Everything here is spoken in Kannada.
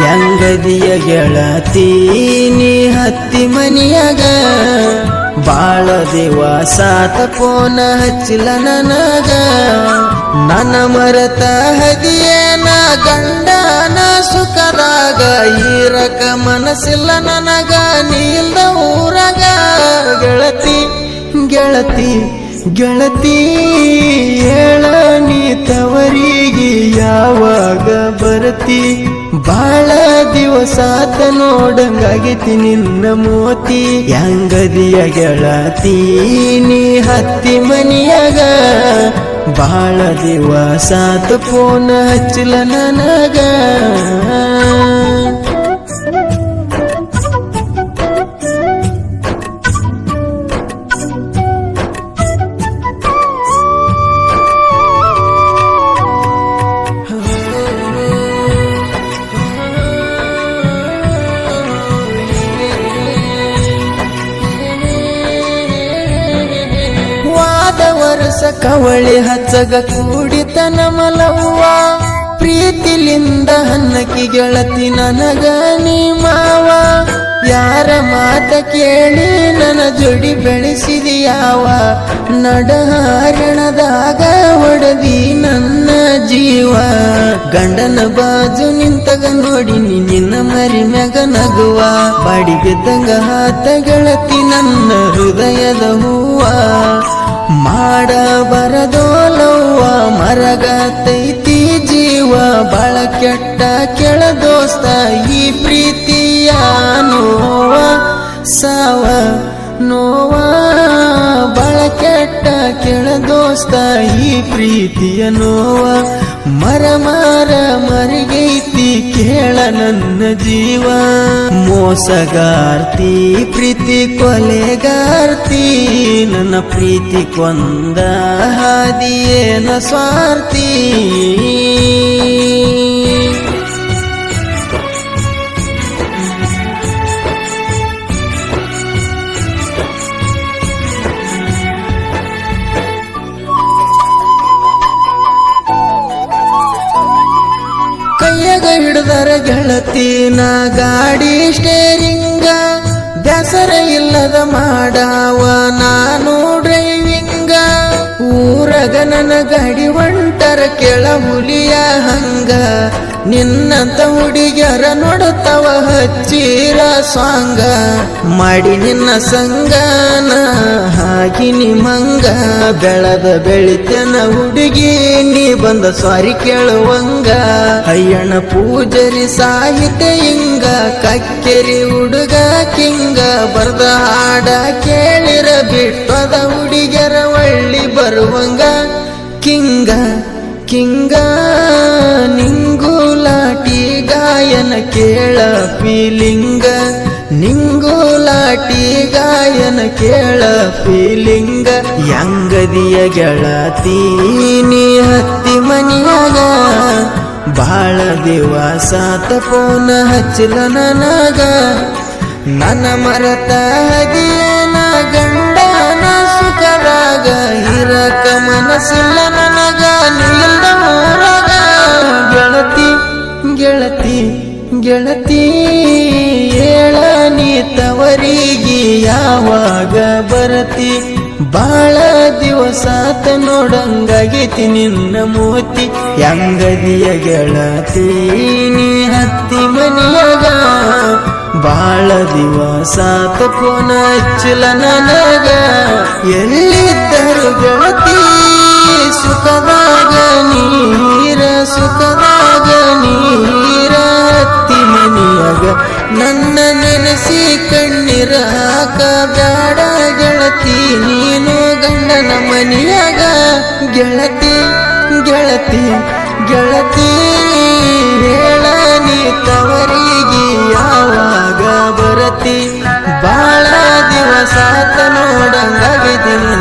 ಹೆಂಗದಿಯ ಗೆಳತಿ ನೀ ಹತ್ತಿ ಮನಿಯಾಗ ಬಾಳ ದಿವಸಾತ ಫೋನ ಹಚ್ಚಿಲ್ಲ ನನಗ ನನ್ನ ಮರತ ಹದಿಯೇನ ಗಂಡನ ಸುಖದಾಗ ಈರಕ ಮನಸ್ಸಿಲ್ಲ ನನಗ ನೀಲ್ದ ಊರಾಗ ಗೆಳತಿ ಗೆಳತಿ ಗೆಳತಿ ಹೇಳ ನೀ ತವರಿಗೆ ಯಾವಾಗ ಬರತಿ ಬಾಳ ದಿವಸಾತ ನೋಡಂಗಾಗಿತಿ ನಿನ್ನ ಮೋತಿ ಹೆಂಗದಿಯ ಗೆಳತಿ ನೀ ಹತ್ತಿ ಮನಿಯಾಗ ಬಾಳ ದಿವಸಾತ ಫೋನ ಹಚ್ಚಲ ನನಗ ವರ್ಷ ಕವಳಿ ಹಚ್ಚಗ ಕೂಡಿತನ ಮಲವ್ವ ಪ್ರೀತಿಲಿಂದ ಹನ್ನಕಿ ಗೆಳತಿ ನನಗ ನೀ ಮಾವ ಯಾರ ಮಾತ ಕೇಳಿ ನನ್ನ ಜೋಡಿ ಬೆಳೆಸಿದಿಯಾವ ನಡಹಾರಣದಾಗ ಹೊಡೆದಿ ನನ್ನ ಜೀವ ಗಂಡನ ಬಾಜು ನಿಂತಗ ನೋಡಿ ನಿನ್ನ ಮರಿ ಮ್ಯಾಗ ನಗುವ ಬಾಡಿ ಬಿದ್ದಂಗ ಹಾತ ಗೆಳತಿ ನನ್ನ ಹೃದಯದ ಹೂವ ಮಾಡ ಬರದೋಲವ್ವ ಮರಗತೈತಿ ಜೀವ ಬಾಳ ಕೆಟ್ಟ ಕೆಳ ದೋಸ್ತ ಈ ಪ್ರೀತಿಯ ನೋವ ಸಾವ ನೋವ ಬಾಳ ಕೆಟ್ಟ ಕೆಳ ದೋಸ್ತ ಈ ಪ್ರೀತಿಯ ನೋವ ಮರ ಮರಿಗೈತಿ ಕೇಳ ನನ್ನ ಜೀವ ಮೋಸಗಾರ್ತಿ ಪ್ರೀತಿ ಕೊಲೆಗಾರ್ತಿ ನನ್ನ ಪ್ರೀತಿ ಕೊಂದ ಹಾದಿಯೇನ ಸ್ವಾರ್ಥಿ ಕೈಯಾಗ ಹಿಡ್ದರ ಗೆಳತಿನ ಗಾಡಿ ಸ್ಟೇರಿಂಗ ಬ್ಯಾಸರ ಇಲ್ಲದ ಮಾಡಾವ ನಾನು ಡ್ರೈವಿಂಗ ಊರಗ ನನ್ನ ಗಾಡಿ ಹೊಂಟರ ಕೆಳ ಹುಲಿಯ ಹಂಗ ನಿನ್ನಂತ ಹುಡುಗ್ಯರ ನೋಡುತ್ತವ ಹಚ್ಚಿರ ಸಾಂಗ ಮಾಡಿ ನಿನ್ನ ಸಂಗನ ಹಾಕಿ ನಿಮಂಗ ಬೆಳದ ಬೆಳಿತನ ಹುಡುಗಿ ನೀ ಬಂದ ಸಾರಿ ಕೇಳುವಂಗ ಅಯ್ಯಣ್ಣ ಪೂಜರಿ ಸಾಹಿತ್ಯ ಹಿಂಗ ಕಕ್ಕೆರಿ ಹುಡುಗ ಕಿಂಗ ಬರ್ದ ಹಾಡ ಕೇಳಿರ ಬಿಟ್ಟದ ಹುಡುಗ್ಯರ ಒಳ್ಳಿ ಬರುವಂಗ ಕಿಂಗ ಕಿಂಗ ನಿಂಗುಲಾಟಿ ಗಾಯನ ಕೇಳ ಫೀಲಿಂಗ ನಿಂಗುಲಾಟಿ ಗಾಯನ ಕೇಳ ಫೀಲಿಂಗ ಹೆಂಗದಿಯ ಗೆಳತಿ ನೀ ಹತ್ತಿ ಮನಿಯಾಗ ಬಾಳ ದಿವಸಾತ ಫೋನ ಹಚ್ಚಲ ನನಗ ನನ್ನ ಮರತ ಹದಿಯನ ಗಂಡನ ಸುಖರಾಗ ಇರಕ ಮನಸ್ಸಿಲ್ಲ ನನಗ ನಿಲ್ದ ಊರಾಗ ಗೆಳತಿ ಗೆಳತಿ ಗೆಳತಿ ಹೇಳ ನೀ ತವರಿಗೆ ಯಾವಾಗ ಬರತಿ ಬಾಳ ದಿವಸಾತ ನೋಡಂಗಾಗೈತಿ ನಿನ್ನ ಮೋತಿ ಹೆಂಗದಿಯ ಗೆಳತಿ ನೀ ಹತ್ತಿ ಮನಿಯಾಗ ಬಾಳ ದಿವಸಾತ ಫೋನ ಹಚ್ಚಲ ನನಗ ಎಲ್ಲಿದ್ದರು ಗೆಳತಿ ಸುಖದಾಗ ನೀರ ಸುಖದಾಗ ನೀರ ಹತ್ತಿ ಮನಿಯಾಗ ನನ್ನ ನೆನೆಸಿ ಕಣ್ಣೀರ ಹಾಕ ಬ್ಯಾಡ ಗೆಳತಿ ನೀನು ಗಂಡನ ಮನಿಯಾಗ ಗೆಳತಿ ಗೆಳತಿ ಗೆಳತಿ ಹೇಳ ನೀ ತವರಿಗೆ ಯಾವಾಗ ಬರತಿ ಬಾಳ ದಿವಸಾತ ನೋಡಂಗಾಗಿದ್ದೀನಿ